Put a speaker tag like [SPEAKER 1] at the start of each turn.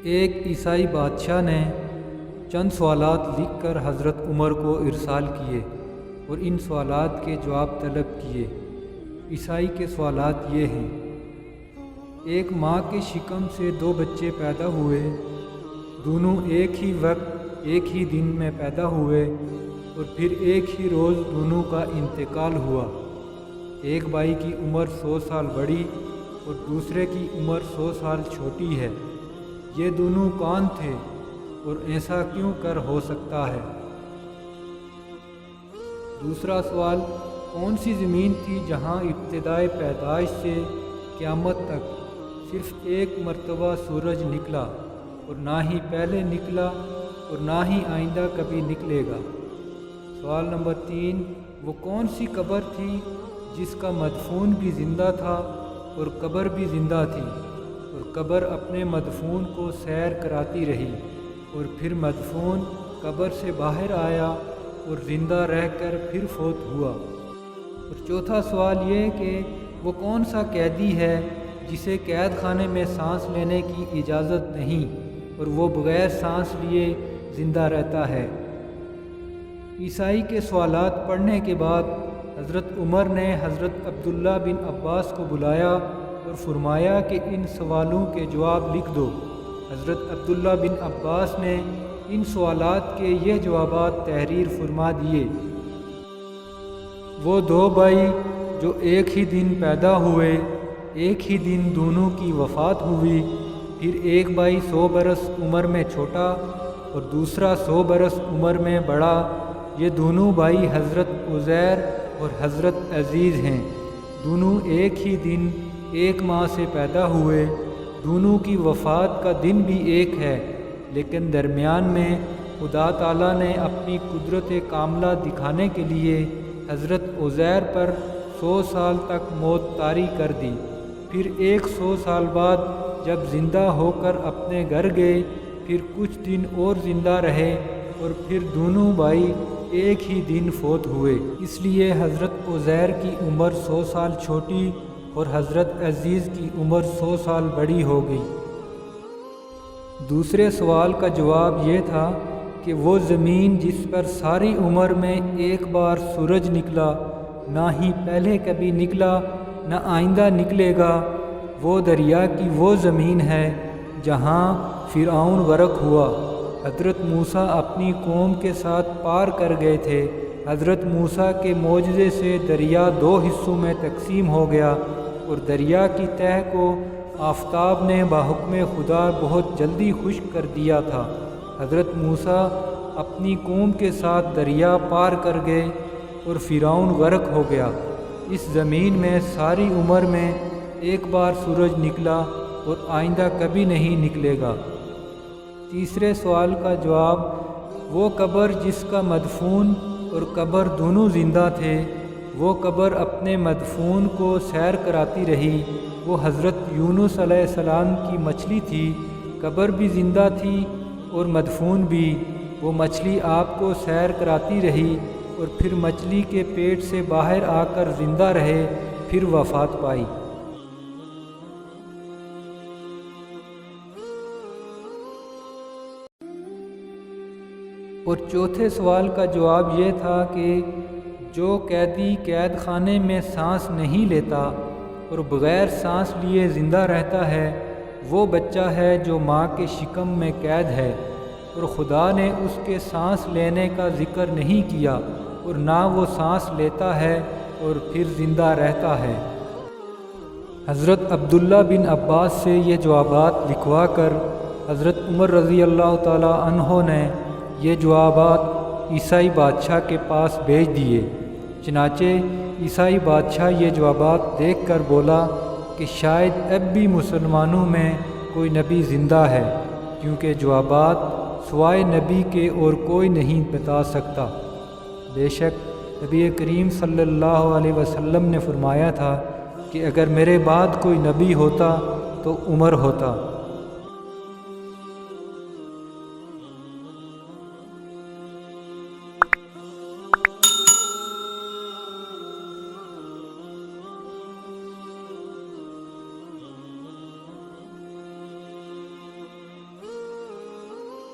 [SPEAKER 1] ایک عیسائی بادشاہ نے چند سوالات لکھ کر حضرت عمر کو ارسال کیے اور ان سوالات کے جواب طلب کیے۔ عیسائی کے سوالات یہ ہیں: ایک ماں کے شکم سے 2 بچے پیدا ہوئے، دونوں ایک ہی وقت ایک ہی دن میں پیدا ہوئے اور پھر ایک ہی روز دونوں کا انتقال ہوا۔ ایک بھائی کی عمر 100 سال بڑی اور دوسرے کی عمر 100 سال چھوٹی ہے، یہ دونوں کون تھے اور ایسا کیوں کر ہو سکتا ہے؟ دوسرا سوال: کون سی زمین تھی جہاں ابتدائے پیدائش سے قیامت تک صرف ایک مرتبہ سورج نکلا اور نہ ہی پہلے نکلا اور نہ ہی آئندہ کبھی نکلے گا؟ سوال نمبر 3: وہ کون سی قبر تھی جس کا مدفون بھی زندہ تھا اور قبر بھی زندہ تھی، اور قبر اپنے مدفون کو سیر کراتی رہی اور پھر مدفون قبر سے باہر آیا اور زندہ رہ کر پھر فوت ہوا؟ اور چوتھا سوال یہ کہ وہ کون سا قیدی ہے جسے قید خانے میں سانس لینے کی اجازت نہیں اور وہ بغیر سانس لیے زندہ رہتا ہے؟ عیسائی کے سوالات پڑھنے کے بعد حضرت عمر نے حضرت عبداللہ بن عباس کو بلایا اور فرمایا کہ ان سوالوں کے جواب لکھ دو۔ حضرت عبداللہ بن عباس نے ان سوالات کے یہ جوابات تحریر فرما دیے۔ وہ 2 بھائی جو ایک ہی دن پیدا ہوئے، ایک ہی دن دونوں کی وفات ہوئی، پھر ایک بھائی 100 برس عمر میں چھوٹا اور دوسرا 100 برس عمر میں بڑا، یہ دونوں بھائی حضرت عزیر اور حضرت عزیز ہیں۔ دونوں ایک ہی دن ایک ماں سے پیدا ہوئے، دونوں کی وفات کا دن بھی ایک ہے، لیکن درمیان میں خدا تعالیٰ نے اپنی قدرت کاملہ دکھانے کے لیے حضرت عزیر پر 100 سال تک موت طاری کر دی۔ پھر 100 سال بعد جب زندہ ہو کر اپنے گھر گئے، پھر کچھ دن اور زندہ رہے اور پھر دونوں بھائی ایک ہی دن فوت ہوئے۔ اس لیے حضرت عزیر کی عمر 100 سال چھوٹی اور حضرت عزیز کی عمر 100 سال بڑی ہو گئی۔ دوسرے سوال کا جواب یہ تھا کہ وہ زمین جس پر ساری عمر میں ایک بار سورج نکلا، نہ ہی پہلے کبھی نکلا نہ آئندہ نکلے گا، وہ دریا کی وہ زمین ہے جہاں فرعون غرق ہوا۔ حضرت موسیٰ اپنی قوم کے ساتھ پار کر گئے تھے۔ حضرت موسیٰ کے معجزے سے دریا 2 حصوں میں تقسیم ہو گیا اور دریا کی تہہ کو آفتاب نے بحکم خدا بہت جلدی خشک کر دیا تھا۔ حضرت موسیٰ اپنی قوم کے ساتھ دریا پار کر گئے اور فرعون غرق ہو گیا۔ اس زمین میں ساری عمر میں ایک بار سورج نکلا اور آئندہ کبھی نہیں نکلے گا۔ تیسرے سوال کا جواب: وہ قبر جس کا مدفون اور قبر دونوں زندہ تھے، وہ قبر اپنے مدفون کو سیر کراتی رہی، وہ حضرت یونس علیہ السلام کی مچھلی تھی، قبر بھی زندہ تھی اور مدفون بھی۔ وہ مچھلی آپ کو سیر کراتی رہی اور پھر مچھلی کے پیٹ سے باہر آ کر زندہ رہے، پھر وفات پائی۔ اور چوتھے سوال کا جواب یہ تھا کہ جو قیدی قید خانے میں سانس نہیں لیتا اور بغیر سانس لیے زندہ رہتا ہے، وہ بچہ ہے جو ماں کے شکم میں قید ہے، اور خدا نے اس کے سانس لینے کا ذکر نہیں کیا اور نہ وہ سانس لیتا ہے اور پھر زندہ رہتا ہے۔ حضرت عبداللہ بن عباس سے یہ جوابات لکھوا کر حضرت عمر رضی اللہ تعالیٰ عنہ نے یہ جوابات عیسائی بادشاہ کے پاس بھیج دیے۔ چنانچہ عیسائی بادشاہ یہ جوابات دیکھ کر بولا کہ شاید اب بھی مسلمانوں میں کوئی نبی زندہ ہے، کیونکہ جوابات سوائے نبی کے اور کوئی نہیں بتا سکتا۔ بے شک نبی کریم صلی اللہ علیہ وسلم نے فرمایا تھا کہ اگر میرے بعد کوئی نبی ہوتا تو عمر ہوتا۔